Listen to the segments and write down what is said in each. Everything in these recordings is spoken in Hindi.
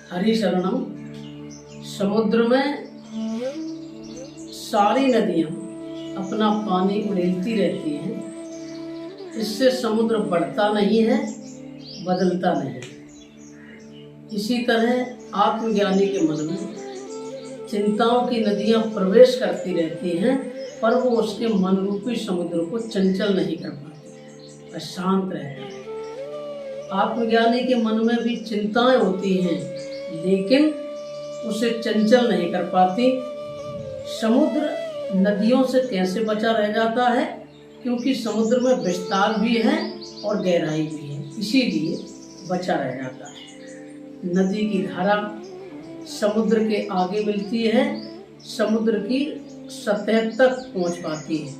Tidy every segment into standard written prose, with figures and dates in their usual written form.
हरिशरणम। समुद्र में सारी नदियाँ अपना पानी उड़ेलती रहती हैं। इससे समुद्र बढ़ता नहीं है, बदलता नहीं। इसी तरह आत्मज्ञानी के मन में चिंताओं की नदियाँ प्रवेश करती रहती हैं, पर वो उसके मन रूपी समुद्र को चंचल नहीं कर पाती, अशांत रहता है। आत्मज्ञानी के मन में भी चिंताएं होती हैं, लेकिन उसे चंचल नहीं कर पाती। समुद्र नदियों से कैसे बचा रह जाता है? क्योंकि समुद्र में विस्तार भी है और गहराई भी है, इसीलिए बचा रह जाता है। नदी की धारा समुद्र के आगे मिलती है, समुद्र की सतह तक पहुंच पाती है,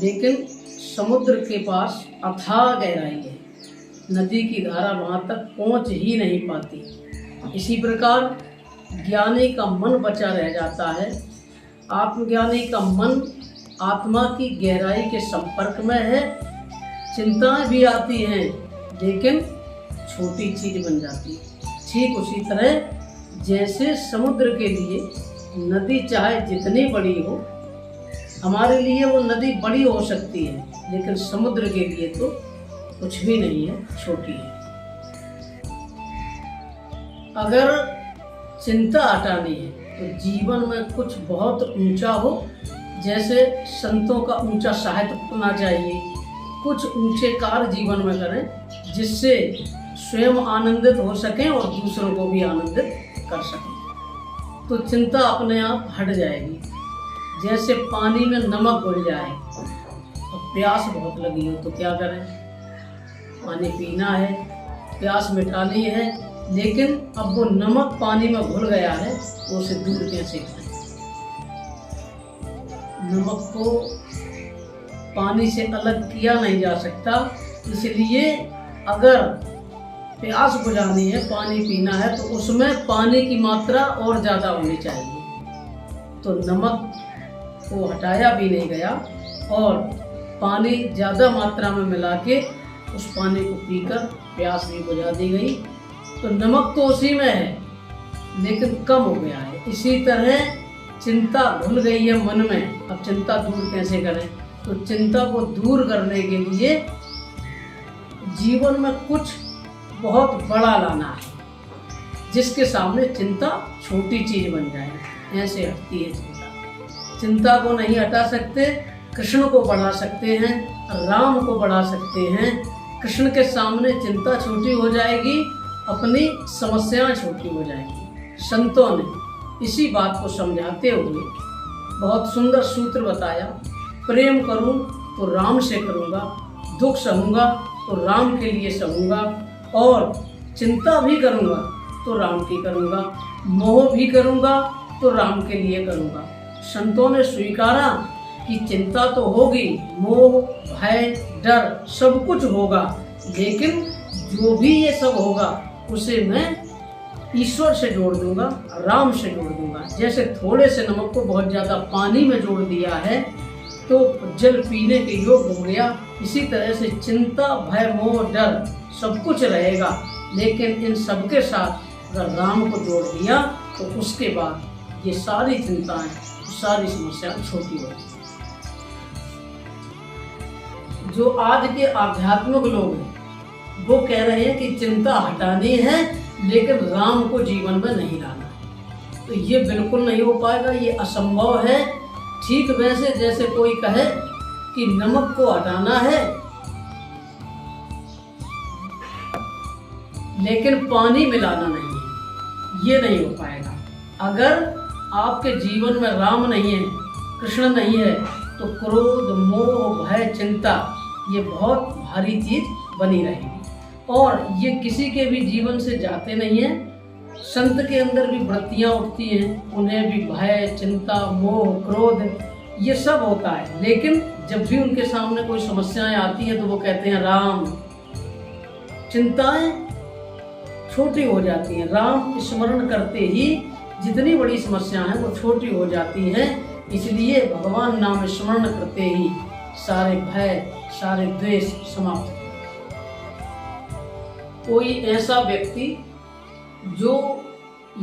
लेकिन समुद्र के पास अथाह गहराई है, नदी की धारा वहां तक पहुंच ही नहीं पाती। इसी प्रकार ज्ञानी का मन बचा रह जाता है। आत्मज्ञानी का मन आत्मा की गहराई के संपर्क में है। चिंताएं भी आती हैं, लेकिन छोटी चीज बन जाती है। ठीक उसी तरह जैसे समुद्र के लिए नदी चाहे जितनी बड़ी हो, हमारे लिए वो नदी बड़ी हो सकती है, लेकिन समुद्र के लिए तो कुछ भी नहीं है, छोटी है। अगर चिंता हटानी है तो जीवन में कुछ बहुत ऊंचा हो, जैसे संतों का ऊंचा साहित्य होना चाहिए। कुछ ऊंचे कार्य जीवन में करें, जिससे स्वयं आनंदित हो सकें और दूसरों को भी आनंदित कर सकें, तो चिंता अपने आप हट जाएगी। जैसे पानी में नमक घुल जाए और प्यास बहुत लगी हो तो क्या करें? पानी पीना है, प्यास मिटानी है, लेकिन अब वो नमक पानी में घुल गया है, तो उसे दूर कैसे करें? नमक को पानी से अलग किया नहीं जा सकता। इसलिए अगर प्यास बुझानी है, पानी पीना है, तो उसमें पानी की मात्रा और ज़्यादा होनी चाहिए। तो नमक को हटाया भी नहीं गया और पानी ज़्यादा मात्रा में मिला के उस पानी को पीकर प्यास भी बुझा दी गई। तो नमक तो उसी में है, लेकिन कम हो गया है। इसी तरह चिंता घुल गई है मन में, अब चिंता दूर कैसे करें? तो चिंता को दूर करने के लिए जीवन में कुछ बहुत बड़ा लाना है, जिसके सामने चिंता छोटी चीज बन जाए। ऐसे हटती है चिंता। चिंता को नहीं हटा सकते, कृष्ण को बढ़ा सकते हैं, राम को बढ़ा सकते हैं। कृष्ण के सामने चिंता छोटी हो जाएगी, अपनी समस्याएं छोटी हो जाएंगी। संतों ने इसी बात को समझाते हुए बहुत सुंदर सूत्र बताया। प्रेम करूं तो राम से करूंगा, दुख सहूंगा तो राम के लिए सहूंगा, और चिंता भी करूंगा तो राम की करूंगा, मोह भी करूंगा तो राम के लिए करूंगा। संतों ने स्वीकारा कि चिंता तो होगी, मोह, भय, डर सब कुछ होगा, लेकिन जो भी ये सब होगा उसे मैं ईश्वर से जोड़ दूंगा, राम से जोड़ दूंगा। जैसे थोड़े से नमक को बहुत ज्यादा पानी में जोड़ दिया है तो जल पीने के योग्य हो गया, इसी तरह से चिंता, भय, मोह, डर सब कुछ रहेगा, लेकिन इन सबके साथ अगर राम को जोड़ दिया तो उसके बाद ये सारी चिंताएं, सारी समस्याएं छोटी हो गई। जो आज के आध्यात्मिक लोग हैं वो कह रहे हैं कि चिंता हटानी है, लेकिन राम को जीवन में नहीं लाना है। तो ये बिल्कुल नहीं हो पाएगा, ये असंभव है। ठीक वैसे जैसे कोई कहे कि नमक को हटाना है, लेकिन पानी मिलाना नहीं है, ये नहीं हो पाएगा। अगर आपके जीवन में राम नहीं है, कृष्ण नहीं है, तो क्रोध, मोह, भय, चिंता ये बहुत भारी चीज बनी रहेगी, और ये किसी के भी जीवन से जाते नहीं है। संत के अंदर भी वृत्तियां उठती हैं, उन्हें भी भय, चिंता, मोह, क्रोध ये सब होता है, लेकिन जब भी उनके सामने कोई समस्याएं आती हैं तो वो कहते हैं राम। चिंताएं छोटी हो जाती हैं, राम स्मरण करते ही जितनी बड़ी समस्या है वो छोटी हो जाती हैं। इसलिए भगवान नाम स्मरण करते ही सारे भय, सारे द्वेष समाप्त हो। कोई ऐसा व्यक्ति जो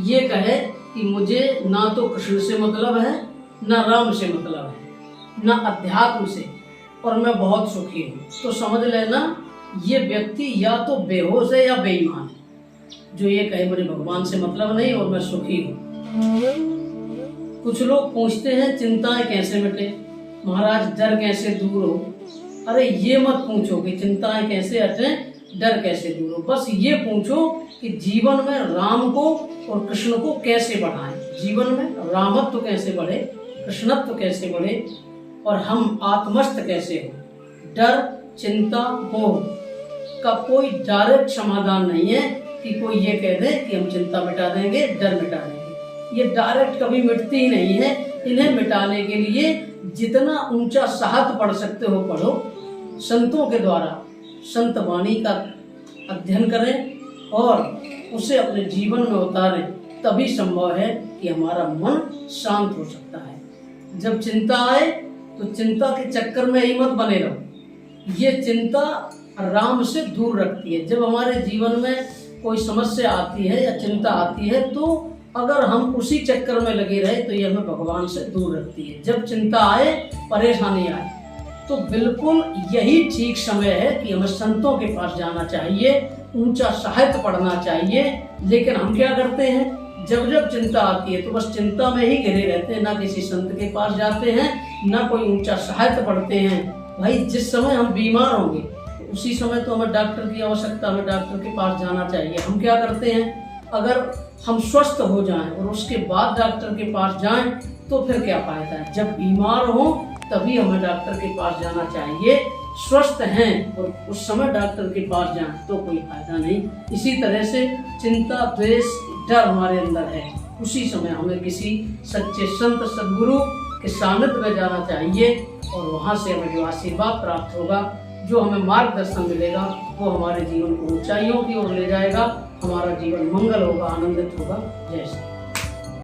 ये कहे कि मुझे ना तो कृष्ण से मतलब है, ना राम से मतलब है, ना अध्यात्म से, और मैं बहुत सुखी हूँ, तो समझ लेना ये व्यक्ति या तो बेहोश है या बेईमान है, जो ये कहे मुझे भगवान से मतलब नहीं और मैं सुखी हूँ। कुछ लोग पूछते हैं चिंताएं कैसे मिटे महाराज, डर कैसे दूर हो। अरे ये मत पूछो कि चिंताएं कैसे हटें, डर कैसे दूर हो, बस ये पूछो कि जीवन में राम को और कृष्ण को कैसे बढ़ाएं, जीवन में रामत्व कैसे बढ़े, कृष्णत्व कैसे बढ़े, और हम आत्मस्थ कैसे हो। डर, चिंता, मोह का कोई डायरेक्ट समाधान नहीं है कि कोई ये कह दे कि हम चिंता मिटा देंगे, डर मिटा देंगे। ये डायरेक्ट कभी मिटती ही नहीं है। इन्हें मिटाने के लिए जितना ऊंचा साहत पढ़ सकते हो पढ़ो, संतों के द्वारा संत वाणी का अध्ययन करें और उसे अपने जीवन में उतारें, तभी संभव है कि हमारा मन शांत हो सकता है। जब चिंता आए तो चिंता के चक्कर में ही मत बने रहो। ये चिंता राम से दूर रखती है। जब हमारे जीवन में कोई समस्या आती है या चिंता आती है, तो अगर हम उसी चक्कर में लगे रहे तो ये हमें भगवान से दूर रखती है। जब चिंता आए, परेशानी आए, तो बिल्कुल यही ठीक समय है कि हमें संतों के पास जाना चाहिए, ऊंचा साहित्य पढ़ना चाहिए। लेकिन हम क्या करते हैं, जब जब चिंता आती है तो बस चिंता में ही घिरे रहते हैं, ना किसी संत के पास जाते हैं, ना कोई ऊंचा साहित्य पढ़ते हैं। भाई जिस समय हम बीमार होंगे तो उसी समय तो हमें डॉक्टर की आवश्यकता, हमें डॉक्टर के पास जाना चाहिए। हम क्या करते हैं, अगर हम स्वस्थ हो जाएं और उसके बाद डॉक्टर के पास जाएं तो फिर क्या फायदा है। जब बीमार हो तभी हमें डॉक्टर के पास जाना चाहिए। स्वस्थ हैं और उस समय डॉक्टर के पास जाएं तो कोई फायदा नहीं। इसी तरह से चिंता, द्वेष, डर हमारे अंदर है, उसी समय हमें किसी सच्चे संत सद्गुरु के सानिध्य में जाना चाहिए और वहाँ से हमें जो आशीर्वाद प्राप्त होगा, जो हमें मार्गदर्शन मिलेगा, वो हमारे जीवन को ऊंचाइयों की ओर ले जाएगा। हमारा जीवन मंगल होगा, आनंदित होगा। जय श्री